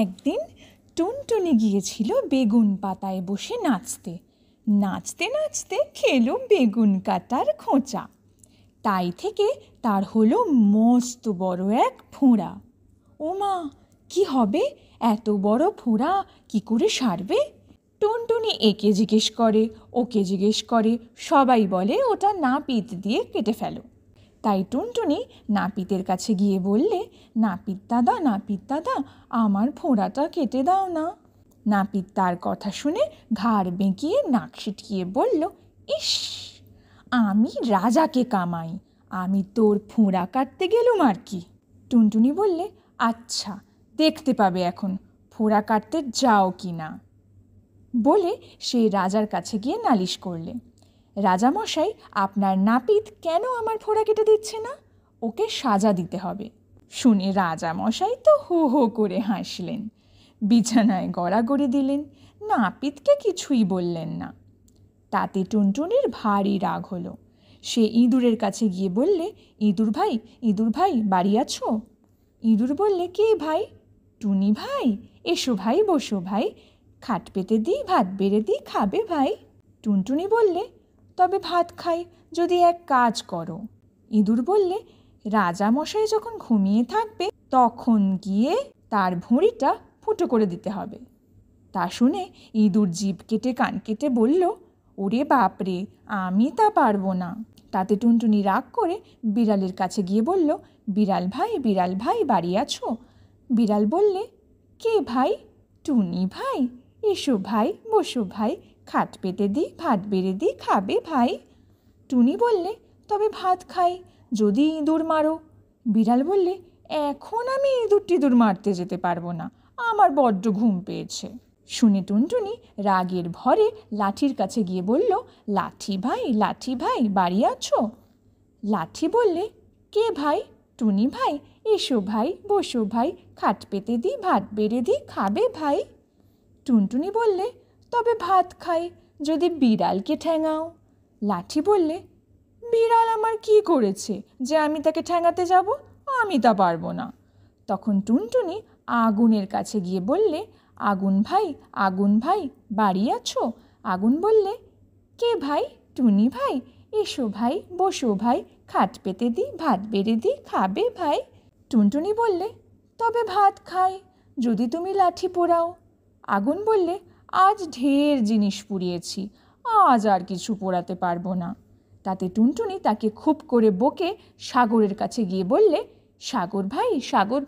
একদিন টুনটুনি গিয়েছিল বেগুন পাতায় বসে নাচতে। নাচতে নাচতে খেলো বেগুন কাটার খোঁচা। তাই থেকে তার হলো মস্ত বড় এক ফোঁড়া। ওমা, কি হবে? এত বড় ফোঁড়া কি করে সারবে? টুনটুনি একে জিজ্ঞেস করে, ওকে জিজ্ঞেস করে, সবাই বলে ওটা নাপিত দিয়ে কেটে ফেলো। তাই টুনটুনি নাপিতের কাছে গিয়ে বললে, নাপিত দাদা, আমার ফোঁড়াটা কেটে দাও না। নাপিত তার কথা শুনে ঘাড় বেঁকিয়ে নাক সিটকিয়ে বলল, ইস, আমি রাজাকে কামাই, আমি তোর ফোঁড়া কাটতে গেলুম আর কি। টুনটুনি বললে, আচ্ছা, দেখতে পাবে এখন ফোঁড়া কাটতে যাও কি না। বলে সে রাজার কাছে গিয়ে নালিশ করলে, রাজামশাই, আপনার নাপিত কেন আমার ফোঁড়া কেটে দিচ্ছে না? ওকে সাজা দিতে হবে। শুনে রাজামশাই তো হো হো করে হাসলেন, বিছানায় গড়াগড়ি দিলেন, নাপিতকে কিছুই বললেন না। তাতে টুনটুনির ভারী রাগ হলো। সে ইঁদুরের কাছে গিয়ে বললে, ইঁদুর ভাই বাড়ি আছো? ইঁদুর বললে, কে ভাই? টুনি ভাই, এসো ভাই, বসো ভাই, খাট পেতে দিই, ভাত বেড়ে দিই, খাবে ভাই? টুনটুনি বললে, তবে ভাত খাই যদি এক কাজ করো। ইঁদুর বললে, রাজামশাই যখন ঘুমিয়ে থাকবে তখন গিয়ে তার ভুঁড়িটা ফুটো করে দিতে হবে। তা শুনে ইঁদুর জিভ কেটে কান কেটে বলল, ওরে বাপরে, আমি তা পারবো না। তাতে টুনটুনি রাগ করে বিড়ালের কাছে গিয়ে বলল, বিড়াল ভাই বাড়ি আছো? বিড়াল বললে, কে ভাই? টুনি ভাই, এসো ভাই, বসো ভাই, খাট পেতে দিই, ভাত বেড়ে দিই, খাবে ভাই? টুনি বললে, তবে ভাত খাই যদি ইঁদুর মারো। বিড়াল বললে, এখন আমি ইঁদুর মারতে যেতে পারবো না, আমার বড্ড ঘুম পেয়েছে। শুনে টুনটুনি রাগের ভরে লাঠির কাছে গিয়ে বলল, লাঠি ভাই বাড়ি আছো? লাঠি বললে, কে ভাই? টুনি ভাই, এসো ভাই, বসো ভাই, খাট পেতে দিই, ভাত বেড়ে দিই, খাবে ভাই? টুনটুনি বললে, তবে ভাত খাই যদি বিড়ালকে ঠ্যাঙাও। লাঠি বললে, বিড়াল আমার কি করেছে যে আমি তাকে ঠ্যাঙাতে যাব? আমি তা পারবো না। তখন টুনটুনি আগুনের কাছে গিয়ে বললে, আগুন ভাই বাড়ি আছো? আগুন বললে, কে ভাই? টুনি ভাই, এসো ভাই, বসো ভাই, খাট পেতে দিই, ভাত বেড়ে দিই, খাবে ভাই? টুনটুনি বললে, তবে ভাত খাই যদি তুমি লাঠি পোড়াও। আগুন বললে, আজ ঢের জিনিস পুড়িয়েছি, আজ আর কিছু পোড়াতে পারবো না। তাতে টুনটুনি তাকে খুব করে বকে সাগরের কাছে গিয়ে বললে, সাগর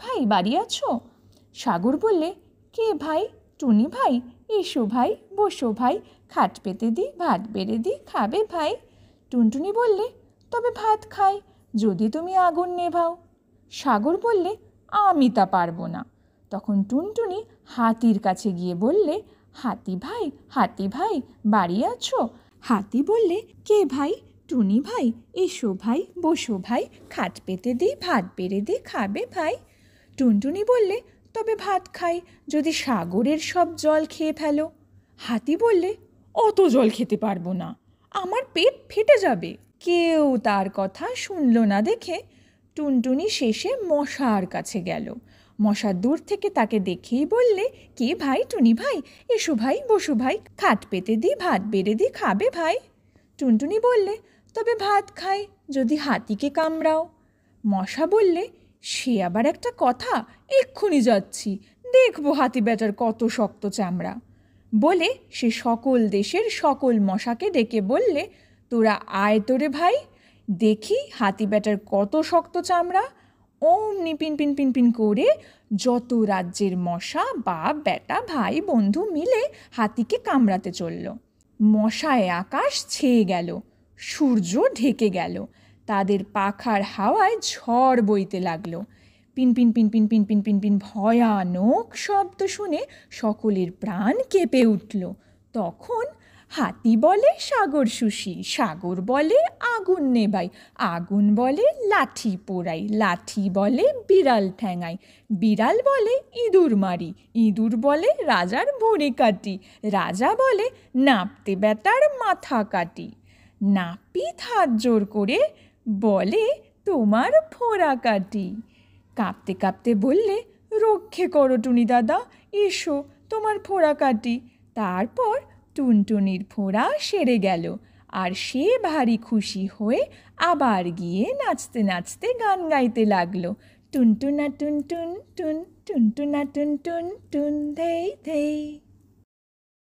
ভাই বাড়ি আছো? সাগর বললে, কে ভাই? টুনি ভাই, এসো ভাই, বসো ভাই, খাট পেতে দিই, ভাত বেড়ে দিই, খাবে ভাই? টুনটুনি বললে, তবে ভাত খাই যদি তুমি আগুন নেভাও। সাগর বললে, আমি তা পারবো না। তখন টুনটুনি হাতির কাছে গিয়ে বললে, হাতি ভাই বাড়ি আছো? হাতি বললে, কে ভাই? টুনি ভাই, এসো ভাই, বসো ভাই, খাট পেতে দিই, ভাত বেড়ে দিই, খাবে ভাই? টুনটুনি বললে, তবে ভাত খাই যদি সাগরের সব জল খেয়ে ফেলো। হাতি বললে, অত জল খেতে পারবো না, আমার পেট ফেটে যাবে। কেউ তার কথা শুনল না দেখে টুনটুনি শেষে মশার কাছে গেল। মশা দূর থেকে তাকে দেখেই বললে, কে ভাই? টুনি ভাই, এসো ভাই, বসো ভাই, খাট পেতে দিই, ভাত বেড়ে দিই, খাবে ভাই? টুনটুনি বললে, তবে ভাত খাই যদি হাতিকে কামড়াও। মশা বললে, সে আবার একটা কথা, এক্ষুনি যাচ্ছি, দেখবো হাতি বেটার কত শক্ত চামড়া। বলে সে সকল দেশের সকল মশাকে ডেকে বললে, তোরা আয় তোরে ভাই, দেখি হাতি বেটার কত শক্ত চামড়া। অমনি পিন পিন পিন পিন করে যত রাজ্যের মশা বাপ বেটা ভাই বন্ধু মিলে হাতিকে কামড়াতে চলল। মশায় আকাশ ছেয়ে গেল, সূর্য ঢেকে গেল, তাদের পাখার হাওয়ায় ঝড় বইতে লাগলো। Pin pin pin pin pin pin pin pin ভয়ানক শব্দ শুনে সকলের প্রাণ কেঁপে উঠল। তখন হাতি বলে, সাগর শুষি, সাগর বলে, আগুন নেবাই, আগুন বলে, লাঠি পোড়াই, লাঠি বলে, বিড়াল ঠ্যাঙাই, বিড়াল বলে, ইঁদুর মারি, ইঁদুর বলে, রাজার ভুঁড়ি কাটি, রাজা বলে, নাপতে বেটার মাথা কাটি। নাপিত হাত জোর করে বলে, তোমার ফোঁড়া কাটি। কাঁপতে কাঁপতে বললে, রক্ষে করো টুনি দাদা, এসো তোমার ফোঁড়া কাটি। তারপর টুনটুনির ফোঁড়া সেরে গেল, আর সে ভারী খুশি হয়ে আবার গিয়ে নাচতে নাচতে গান গাইতে লাগলো। টুনটুনা টুনটুন টুন, টুনটুনা টুনটুন টুন, ধেই ধেই।